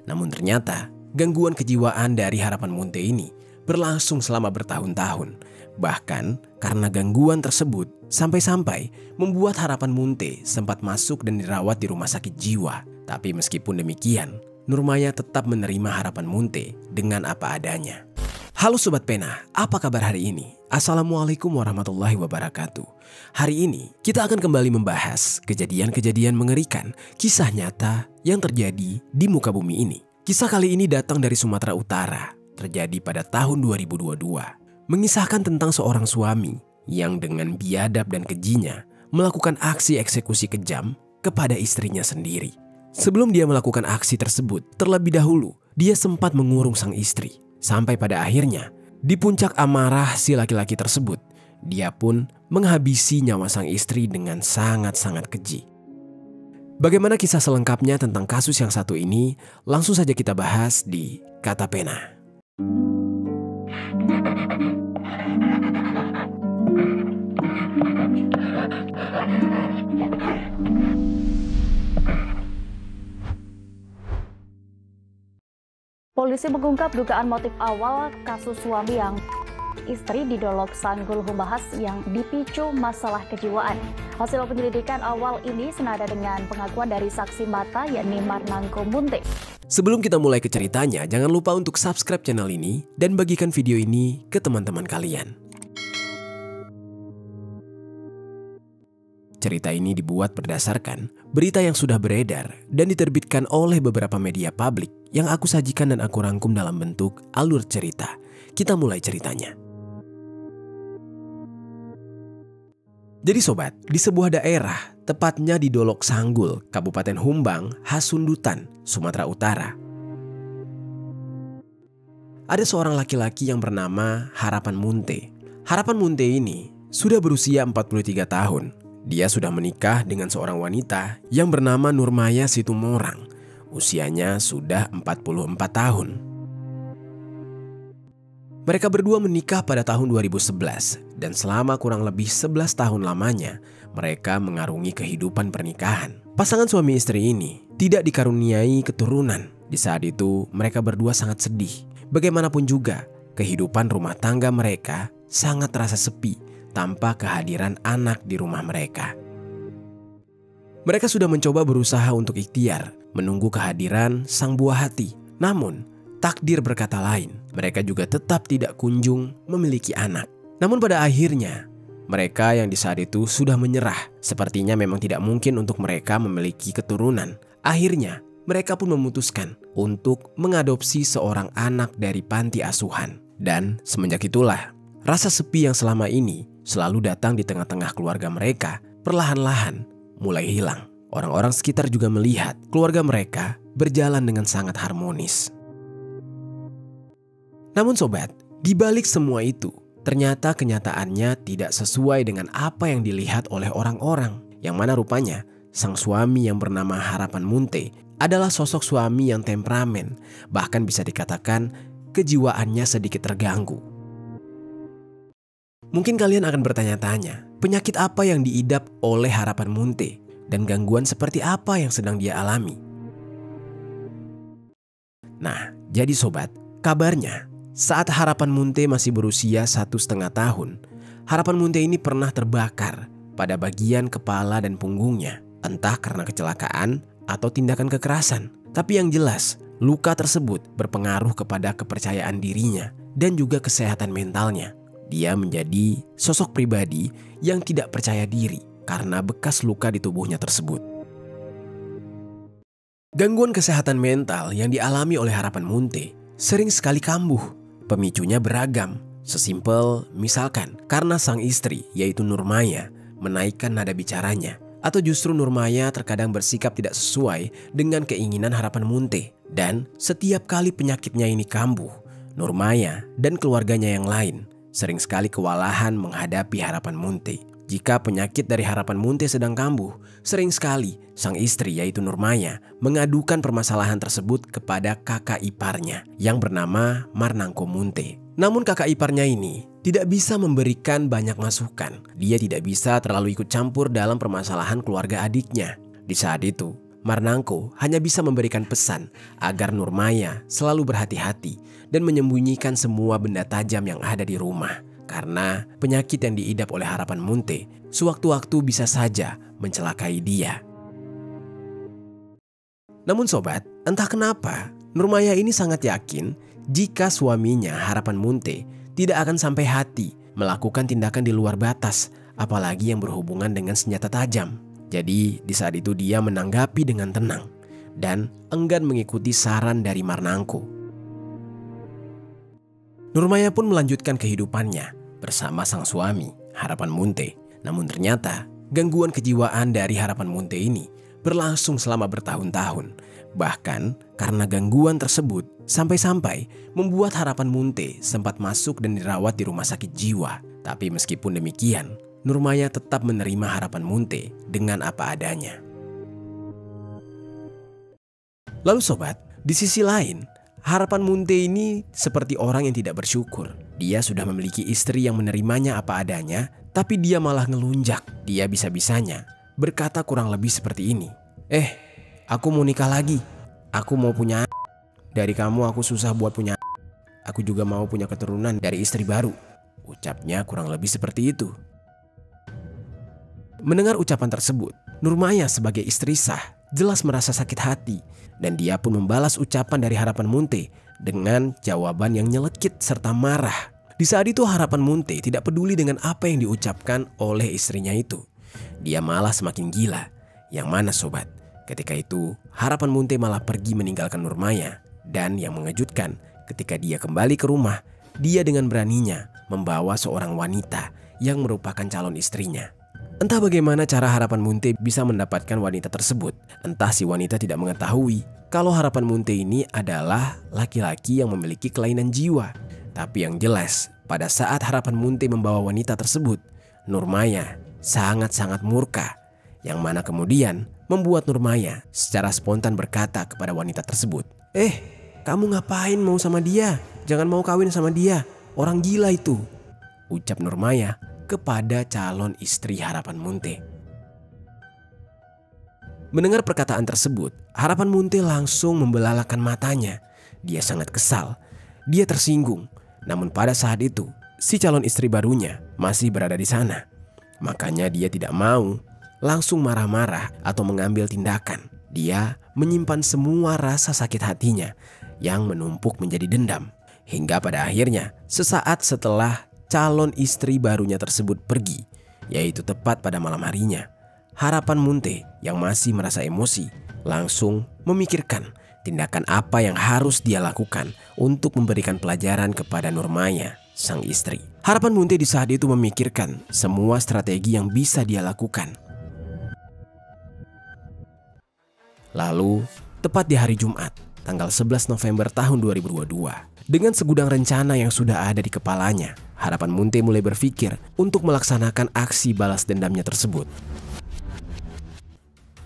Namun ternyata gangguan kejiwaan dari Harapan Munte ini berlangsung selama bertahun-tahun. Bahkan karena gangguan tersebut sampai-sampai membuat Harapan Munte sempat masuk dan dirawat di rumah sakit jiwa. Tapi meskipun demikian, Nurmaya tetap menerima Harapan Munte dengan apa adanya. Halo Sobat Pena, apa kabar hari ini? Assalamualaikum warahmatullahi wabarakatuh. Hari ini kita akan kembali membahas kejadian-kejadian mengerikan, kisah nyata yang terjadi di muka bumi ini. Kisah kali ini datang dari Sumatera Utara, terjadi pada tahun 2022. Mengisahkan tentang seorang suami yang dengan biadab dan kejinya melakukan aksi eksekusi kejam kepada istrinya sendiri. Sebelum dia melakukan aksi tersebut, terlebih dahulu dia sempat mengurung sang istri. Sampai pada akhirnya, di puncak amarah si laki-laki tersebut, dia pun menghabisi nyawa sang istri dengan sangat-sangat keji. Bagaimana kisah selengkapnya tentang kasus yang satu ini? Langsung saja kita bahas di Kata Pena. Polisi mengungkap dugaan motif awal kasus suami yang istri didolok sanggul humbahas yang dipicu masalah kejiwaan. Hasil penyelidikan awal ini senada dengan pengakuan dari saksi mata yakni Marnangko Munte. Sebelum kita mulai ke ceritanya, jangan lupa untuk subscribe channel ini dan bagikan video ini ke teman-teman kalian. Cerita ini dibuat berdasarkan berita yang sudah beredar dan diterbitkan oleh beberapa media publik yang aku sajikan dan aku rangkum dalam bentuk alur cerita. Kita mulai ceritanya. Jadi sobat, di sebuah daerah, tepatnya di Dolok Sanggul, Kabupaten Humbang, Hasundutan, Sumatera Utara, ada seorang laki-laki yang bernama Harapan Munte. Harapan Munte ini sudah berusia 43 tahun. Dia sudah menikah dengan seorang wanita yang bernama Nurmaya Situmorang. Usianya sudah 44 tahun. Mereka berdua menikah pada tahun 2011 dan selama kurang lebih 11 tahun lamanya mereka mengarungi kehidupan pernikahan. Pasangan suami istri ini tidak dikaruniai keturunan. Di saat itu mereka berdua sangat sedih. Bagaimanapun juga kehidupan rumah tangga mereka sangat terasa sepi tanpa kehadiran anak di rumah mereka. Mereka sudah mencoba berusaha untuk ikhtiar menunggu kehadiran sang buah hati. Namun, takdir berkata lain. Mereka juga tetap tidak kunjung memiliki anak. Namun pada akhirnya, mereka yang di saat itu sudah menyerah. Sepertinya memang tidak mungkin untuk mereka memiliki keturunan. Akhirnya, mereka pun memutuskan untuk mengadopsi seorang anak dari panti asuhan. Dan semenjak itulah, rasa sepi yang selama ini selalu datang di tengah-tengah keluarga mereka perlahan-lahan mulai hilang. Orang-orang sekitar juga melihat keluarga mereka berjalan dengan sangat harmonis. Namun sobat, di balik semua itu, ternyata kenyataannya tidak sesuai dengan apa yang dilihat oleh orang-orang. Yang mana rupanya, sang suami yang bernama Harapan Munte adalah sosok suami yang temperamen, bahkan bisa dikatakan kejiwaannya sedikit terganggu. Mungkin kalian akan bertanya-tanya, penyakit apa yang diidap oleh Harapan Munte dan gangguan seperti apa yang sedang dia alami? Nah, jadi sobat, kabarnya saat Harapan Munte masih berusia 1,5 tahun, Harapan Munte ini pernah terbakar pada bagian kepala dan punggungnya, entah karena kecelakaan atau tindakan kekerasan. Tapi yang jelas, luka tersebut berpengaruh kepada kepercayaan dirinya dan juga kesehatan mentalnya. Dia menjadi sosok pribadi yang tidak percaya diri karena bekas luka di tubuhnya tersebut. Gangguan kesehatan mental yang dialami oleh Harapan Munte sering sekali kambuh. Pemicunya beragam. Sesimpel misalkan karena sang istri yaitu Nurmaya menaikkan nada bicaranya, atau justru Nurmaya terkadang bersikap tidak sesuai dengan keinginan Harapan Munte. Dan setiap kali penyakitnya ini kambuh, Nurmaya dan keluarganya yang lain sering sekali kewalahan menghadapi Harapan Munte. Jika penyakit dari Harapan Munte sedang kambuh, sering sekali sang istri yaitu Nurmaya mengadukan permasalahan tersebut kepada kakak iparnya yang bernama Marnangko Munte. Namun kakak iparnya ini tidak bisa memberikan banyak masukan. Dia tidak bisa terlalu ikut campur dalam permasalahan keluarga adiknya. Di saat itu, Marnangko hanya bisa memberikan pesan agar Nurmaya selalu berhati-hati dan menyembunyikan semua benda tajam yang ada di rumah. Karena penyakit yang diidap oleh Harapan Munte sewaktu-waktu bisa saja mencelakai dia. Namun sobat, entah kenapa Nurmaya ini sangat yakin jika suaminya Harapan Munte tidak akan sampai hati melakukan tindakan di luar batas, apalagi yang berhubungan dengan senjata tajam. Jadi di saat itu dia menanggapi dengan tenang dan enggan mengikuti saran dari Marnangko. Nurmaya pun melanjutkan kehidupannya bersama sang suami Harapan Munte. Namun ternyata gangguan kejiwaan dari Harapan Munte ini berlangsung selama bertahun-tahun. Bahkan karena gangguan tersebut sampai-sampai membuat Harapan Munte sempat masuk dan dirawat di rumah sakit jiwa. Tapi meskipun demikian, Nurmaya tetap menerima Harapan Munte dengan apa adanya. Lalu sobat, di sisi lain, Harapan Munte ini seperti orang yang tidak bersyukur. Dia sudah memiliki istri yang menerimanya apa adanya, tapi dia malah ngelunjak. Dia bisa-bisanya berkata kurang lebih seperti ini. Aku mau nikah lagi. Aku mau punya anak. Dari kamu aku susah buat punya anak. Aku juga mau punya keturunan dari istri baru. Ucapnya kurang lebih seperti itu. Mendengar ucapan tersebut, Nurmaya sebagai istri sah jelas merasa sakit hati. Dan dia pun membalas ucapan dari Harapan Munte dengan jawaban yang nyelekit serta marah. Di saat itu Harapan Munte tidak peduli dengan apa yang diucapkan oleh istrinya itu. Dia malah semakin gila. Yang mana sobat? Ketika itu Harapan Munte malah pergi meninggalkan Nurmaya. Dan yang mengejutkan, ketika dia kembali ke rumah, dia dengan beraninya membawa seorang wanita yang merupakan calon istrinya. Entah bagaimana cara Harapan Munte bisa mendapatkan wanita tersebut. Entah si wanita tidak mengetahui kalau Harapan Munte ini adalah laki-laki yang memiliki kelainan jiwa. Tapi yang jelas, pada saat Harapan Munte membawa wanita tersebut, Nurmaya sangat-sangat murka. Yang mana kemudian membuat Nurmaya secara spontan berkata kepada wanita tersebut, kamu ngapain mau sama dia? Jangan mau kawin sama dia. Orang gila itu. Ucap Nurmaya kepada calon istri Harapan Munte. Mendengar perkataan tersebut, Harapan Munte langsung membelalakan matanya. Dia sangat kesal. Dia tersinggung. Namun pada saat itu, si calon istri barunya masih berada di sana. Makanya dia tidak mau langsung marah-marah atau mengambil tindakan. Dia menyimpan semua rasa sakit hatinya yang menumpuk menjadi dendam. Hingga pada akhirnya, sesaat setelah calon istri barunya tersebut pergi, yaitu tepat pada malam harinya, Harapan Munte yang masih merasa emosi langsung memikirkan tindakan apa yang harus dia lakukan untuk memberikan pelajaran kepada Nurmaya, sang istri. Harapan Munte di saat itu memikirkan semua strategi yang bisa dia lakukan. Lalu, tepat di hari Jumat, tanggal 11 November tahun 2022, dengan segudang rencana yang sudah ada di kepalanya, Harapan Munte mulai berpikir untuk melaksanakan aksi balas dendamnya tersebut.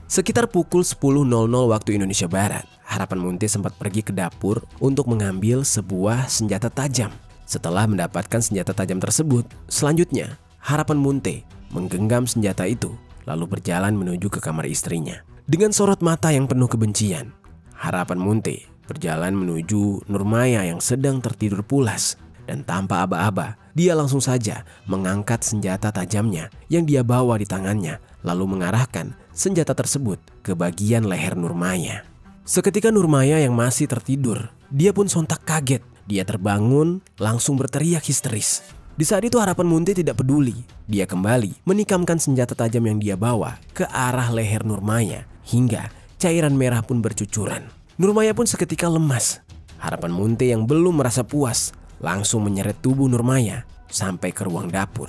Sekitar pukul 10.00 waktu Indonesia Barat, Harapan Munte sempat pergi ke dapur untuk mengambil sebuah senjata tajam. Setelah mendapatkan senjata tajam tersebut, selanjutnya Harapan Munte menggenggam senjata itu lalu berjalan menuju ke kamar istrinya. Dengan sorot mata yang penuh kebencian, Harapan Munte berjalan menuju Nurmaya yang sedang tertidur pulas. Dan tanpa aba-aba, dia langsung saja mengangkat senjata tajamnya yang dia bawa di tangannya, lalu mengarahkan senjata tersebut ke bagian leher Nurmaya. Seketika Nurmaya yang masih tertidur, dia pun sontak kaget. Dia terbangun langsung berteriak histeris. Di saat itu Harapan Munte tidak peduli. Dia kembali menikamkan senjata tajam yang dia bawa ke arah leher Nurmaya hingga cairan merah pun bercucuran. Nurmaya pun seketika lemas. Harapan Munte yang belum merasa puas langsung menyeret tubuh Nurmaya sampai ke ruang dapur.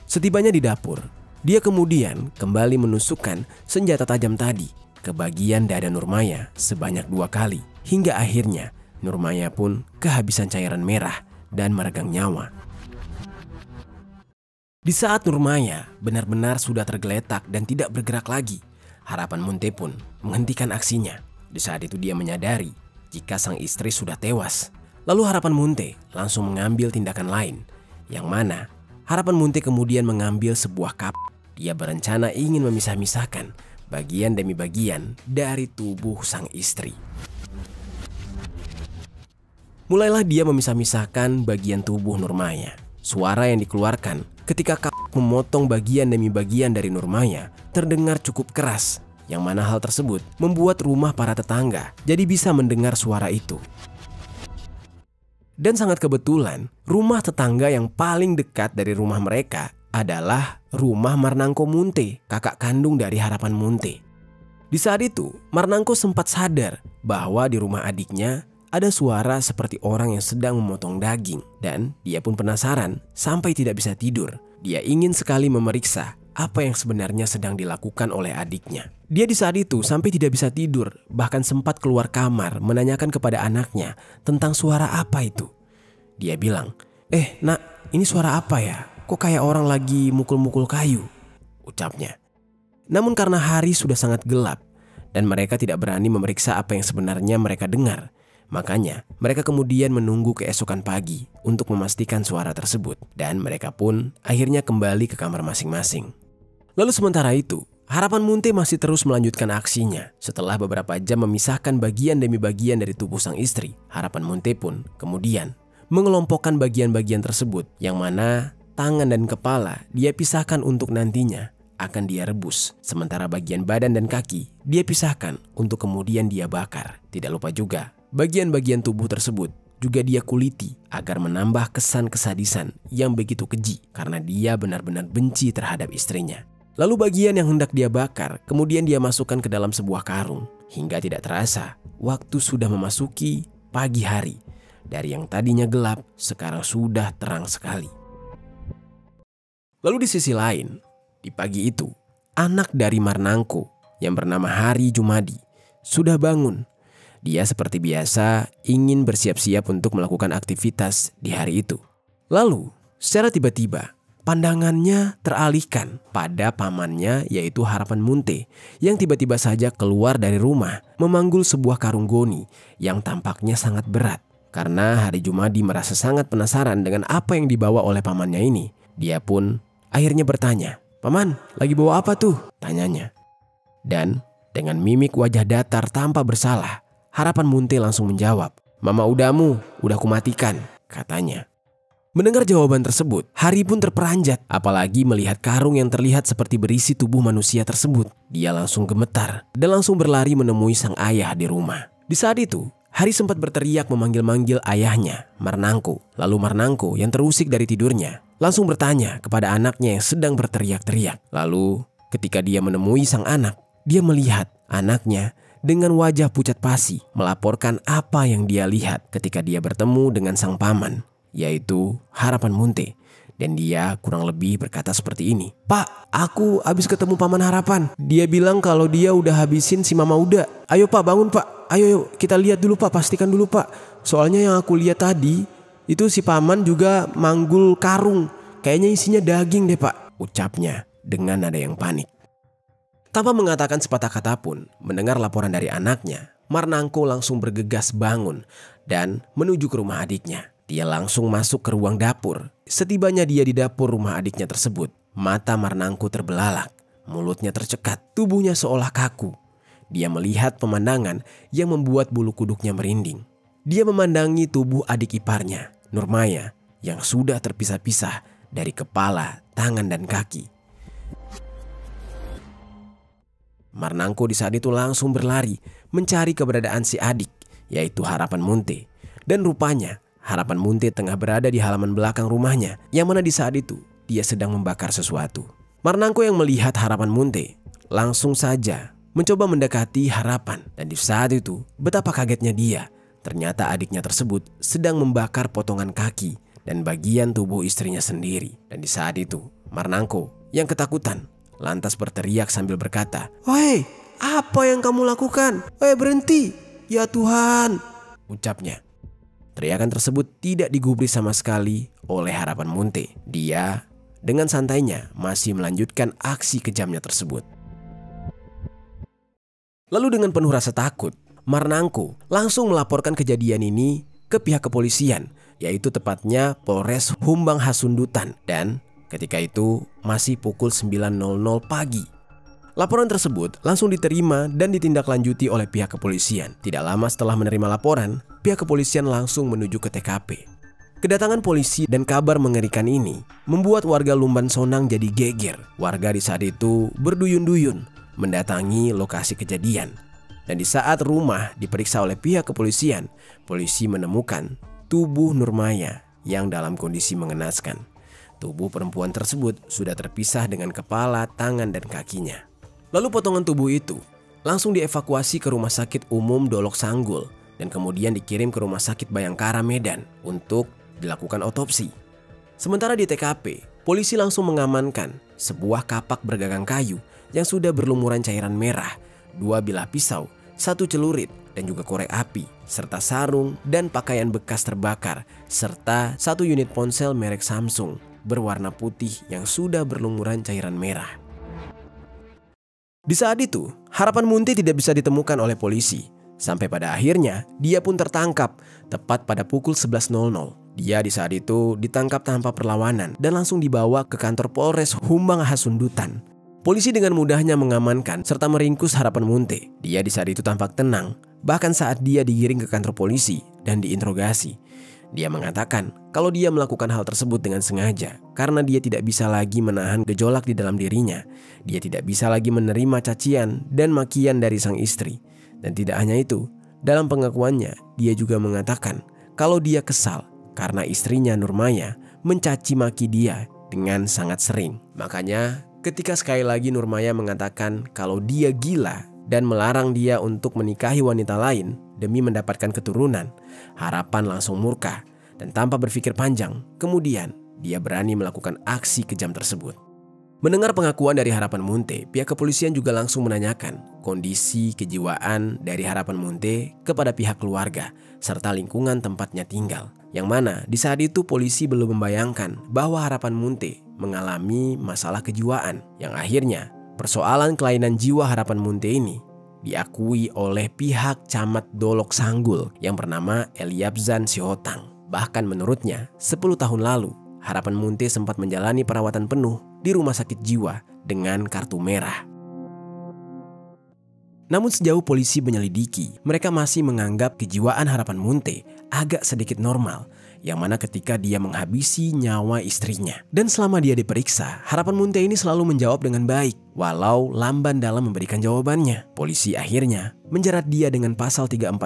Setibanya di dapur, dia kemudian kembali menusukkan senjata tajam tadi ke bagian dada Nurmaya sebanyak 2 kali. Hingga akhirnya Nurmaya pun kehabisan cairan merah dan meregang nyawa. Di saat Nurmaya benar-benar sudah tergeletak dan tidak bergerak lagi, Harapan Munte pun menghentikan aksinya. Di saat itu dia menyadari jika sang istri sudah tewas. Lalu Harapan Munte langsung mengambil tindakan lain, yang mana Harapan Munte kemudian mengambil sebuah cup. Dia berencana ingin memisah-misahkan bagian demi bagian dari tubuh sang istri. Mulailah dia memisah-misahkan bagian tubuh Nurmaya. Suara yang dikeluarkan ketika memotong bagian demi bagian dari Nurmaya terdengar cukup keras, yang mana hal tersebut membuat rumah para tetangga jadi bisa mendengar suara itu. Dan sangat kebetulan, rumah tetangga yang paling dekat dari rumah mereka adalah rumah Marnangko Munte, kakak kandung dari Harapan Munte. Di saat itu, Marnangko sempat sadar bahwa di rumah adiknya ada suara seperti orang yang sedang memotong daging, dan dia pun penasaran sampai tidak bisa tidur. Dia ingin sekali memeriksa apa yang sebenarnya sedang dilakukan oleh adiknya. Dia di saat itu sampai tidak bisa tidur, bahkan sempat keluar kamar menanyakan kepada anaknya tentang suara apa itu. Dia bilang, "Nak, ini suara apa ya? Kok kayak orang lagi mukul-mukul kayu?" ucapnya. Namun karena hari sudah sangat gelap dan mereka tidak berani memeriksa apa yang sebenarnya mereka dengar, makanya mereka kemudian menunggu keesokan pagi untuk memastikan suara tersebut, dan mereka pun akhirnya kembali ke kamar masing-masing. Lalu sementara itu, Harapan Munte masih terus melanjutkan aksinya. Setelah beberapa jam memisahkan bagian demi bagian dari tubuh sang istri, Harapan Munte pun kemudian mengelompokkan bagian-bagian tersebut, yang mana tangan dan kepala dia pisahkan untuk nantinya akan dia rebus. Sementara bagian badan dan kaki dia pisahkan untuk kemudian dia bakar. Tidak lupa juga, bagian-bagian tubuh tersebut juga dia kuliti agar menambah kesan kesadisan yang begitu keji karena dia benar-benar benci terhadap istrinya. Lalu bagian yang hendak dia bakar kemudian dia masukkan ke dalam sebuah karung. Hingga tidak terasa, waktu sudah memasuki pagi hari. Dari yang tadinya gelap, sekarang sudah terang sekali. Lalu di sisi lain, di pagi itu, anak dari Marnangko yang bernama Hari Jumadi sudah bangun. Dia seperti biasa ingin bersiap-siap untuk melakukan aktivitas di hari itu. Lalu, secara tiba-tiba, pandangannya teralihkan pada pamannya yaitu Harapan Munte yang tiba-tiba saja keluar dari rumah memanggul sebuah karung goni yang tampaknya sangat berat. Karena Hari Jumadi merasa sangat penasaran dengan apa yang dibawa oleh pamannya ini, dia pun akhirnya bertanya, "Paman, lagi bawa apa tuh?" tanyanya. Dan dengan mimik wajah datar tanpa bersalah, Harapan Munte langsung menjawab, "Mama udamu, udah kumatikan," katanya. Mendengar jawaban tersebut, Hari pun terperanjat, apalagi melihat karung yang terlihat seperti berisi tubuh manusia tersebut. Dia langsung gemetar dan langsung berlari menemui sang ayah di rumah. Di saat itu, Hari sempat berteriak memanggil-manggil ayahnya, Marnangko. Lalu Marnangko yang terusik dari tidurnya langsung bertanya kepada anaknya yang sedang berteriak-teriak. Lalu ketika dia menemui sang anak, dia melihat anaknya dengan wajah pucat pasi melaporkan apa yang dia lihat ketika dia bertemu dengan sang paman, yaitu Harapan Munte. Dan dia kurang lebih berkata seperti ini, "Pak, aku habis ketemu Paman Harapan. Dia bilang kalau dia udah habisin si Mama Uda. Ayo Pak, bangun Pak. Ayo kita lihat dulu Pak, pastikan dulu Pak. Soalnya yang aku lihat tadi, itu si Paman juga manggul karung. Kayaknya isinya daging deh Pak," ucapnya dengan nada yang panik. Tanpa mengatakan sepatah kata pun, mendengar laporan dari anaknya, Marnangko langsung bergegas bangun dan menuju ke rumah adiknya. Dia langsung masuk ke ruang dapur. Setibanya dia di dapur rumah adiknya tersebut, mata Marnangko terbelalak, mulutnya tercekat, tubuhnya seolah kaku. Dia melihat pemandangan yang membuat bulu kuduknya merinding. Dia memandangi tubuh adik iparnya, Nurmaya, yang sudah terpisah-pisah dari kepala, tangan, dan kaki. Marnangko di saat itu langsung berlari mencari keberadaan si adik, yaitu Harapan Munte. Dan rupanya Harapan Munte tengah berada di halaman belakang rumahnya, yang mana di saat itu dia sedang membakar sesuatu. Marnangko yang melihat Harapan Munte langsung saja mencoba mendekati Harapan, dan di saat itu betapa kagetnya dia. Ternyata adiknya tersebut sedang membakar potongan kaki dan bagian tubuh istrinya sendiri. Dan di saat itu Marnangko yang ketakutan lantas berteriak sambil berkata, "Woi, apa yang kamu lakukan? Woi, berhenti! Ya Tuhan!" ucapnya. Teriakan tersebut tidak digubris sama sekali oleh Harapan Munte. Dia dengan santainya masih melanjutkan aksi kejamnya tersebut. Lalu dengan penuh rasa takut, Marnangko langsung melaporkan kejadian ini ke pihak kepolisian, yaitu tepatnya Polres Humbang Hasundutan. Dan ketika itu masih pukul 9.00 pagi. Laporan tersebut langsung diterima dan ditindaklanjuti oleh pihak kepolisian. Tidak lama setelah menerima laporan, pihak kepolisian langsung menuju ke TKP. Kedatangan polisi dan kabar mengerikan ini membuat warga Lumban Sonang jadi geger. Warga di saat itu berduyun-duyun mendatangi lokasi kejadian. Dan di saat rumah diperiksa oleh pihak kepolisian, polisi menemukan tubuh Nurmaya yang dalam kondisi mengenaskan. Tubuh perempuan tersebut sudah terpisah dengan kepala, tangan, dan kakinya. Lalu potongan tubuh itu langsung dievakuasi ke Rumah Sakit Umum Dolok Sanggul dan kemudian dikirim ke Rumah Sakit Bayangkara Medan untuk dilakukan otopsi. Sementara di TKP, polisi langsung mengamankan sebuah kapak bergagang kayu yang sudah berlumuran cairan merah, 2 bilah pisau, 1 celurit, dan juga korek api, serta sarung dan pakaian bekas terbakar, serta 1 unit ponsel merek Samsung berwarna putih yang sudah berlumuran cairan merah. Di saat itu, harapan Munti tidak bisa ditemukan oleh polisi. Sampai pada akhirnya, dia pun tertangkap tepat pada pukul 11.00. Dia di saat itu ditangkap tanpa perlawanan dan langsung dibawa ke kantor Polres Humbang Hasundutan. Polisi dengan mudahnya mengamankan serta meringkus harapan Munte. Dia di saat itu tampak tenang, bahkan saat dia digiring ke kantor polisi dan diinterogasi. Dia mengatakan kalau dia melakukan hal tersebut dengan sengaja karena dia tidak bisa lagi menahan gejolak di dalam dirinya. Dia tidak bisa lagi menerima cacian dan makian dari sang istri. Dan tidak hanya itu, dalam pengakuannya dia juga mengatakan kalau dia kesal karena istrinya Nurmaya mencaci maki dia dengan sangat sering. Makanya ketika sekali lagi Nurmaya mengatakan kalau dia gila dan melarang dia untuk menikahi wanita lain demi mendapatkan keturunan, harapan langsung murka dan tanpa berpikir panjang, kemudian dia berani melakukan aksi kejam tersebut. Mendengar pengakuan dari harapan Munte, pihak kepolisian juga langsung menanyakan kondisi kejiwaan dari harapan Munte kepada pihak keluarga serta lingkungan tempatnya tinggal. Yang mana di saat itu polisi belum membayangkan bahwa harapan Munte mengalami masalah kejiwaan. Yang akhirnya persoalan kelainan jiwa harapan Munte ini diakui oleh pihak Camat Dolok Sanggul yang bernama Eliabzan Sihotang. Bahkan menurutnya 10 tahun lalu harapan Munte sempat menjalani perawatan penuh di rumah sakit jiwa dengan kartu merah. Namun sejauh polisi menyelidiki, mereka masih menganggap kejiwaan harapan Munte agak sedikit normal, yang mana ketika dia menghabisi nyawa istrinya. Dan selama dia diperiksa, harapan Munte ini selalu menjawab dengan baik, walau lamban dalam memberikan jawabannya. Polisi akhirnya menjerat dia dengan pasal 340,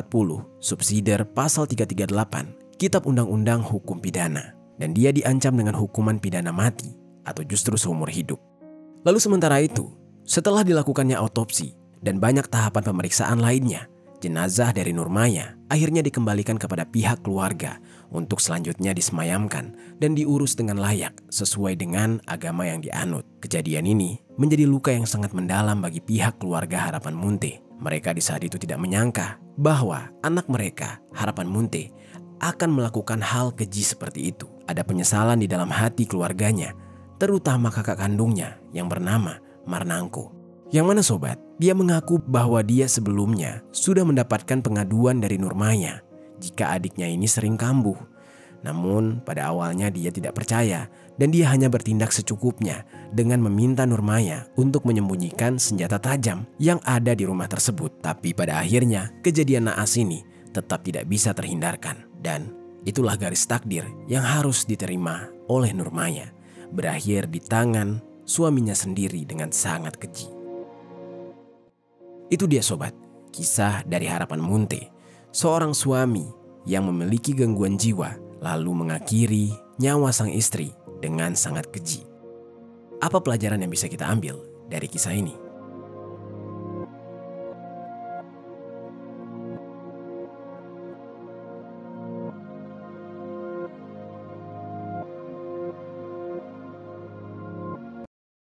subsidiar pasal 338, Kitab Undang-Undang Hukum Pidana. Dan dia diancam dengan hukuman pidana mati atau justru seumur hidup. Lalu sementara itu, setelah dilakukannya otopsi dan banyak tahapan pemeriksaan lainnya, jenazah dari Nurmaya akhirnya dikembalikan kepada pihak keluarga untuk selanjutnya disemayamkan dan diurus dengan layak sesuai dengan agama yang dianut. Kejadian ini menjadi luka yang sangat mendalam bagi pihak keluarga harapan Munte. Mereka di saat itu tidak menyangka bahwa anak mereka, harapan Munte, akan melakukan hal keji seperti itu. Ada penyesalan di dalam hati keluarganya, terutama kakak kandungnya yang bernama Marnangko. Yang mana sobat, dia mengaku bahwa dia sebelumnya sudah mendapatkan pengaduan dari Nurmaya jika adiknya ini sering kambuh. Namun pada awalnya dia tidak percaya dan dia hanya bertindak secukupnya dengan meminta Nurmaya untuk menyembunyikan senjata tajam yang ada di rumah tersebut. Tapi pada akhirnya kejadian naas ini tetap tidak bisa terhindarkan. Dan itulah garis takdir yang harus diterima oleh Nurmaya, berakhir di tangan suaminya sendiri dengan sangat keji. Itu dia sobat, kisah dari harapan Munte, seorang suami yang memiliki gangguan jiwa lalu mengakhiri nyawa sang istri dengan sangat keji. Apa pelajaran yang bisa kita ambil dari kisah ini?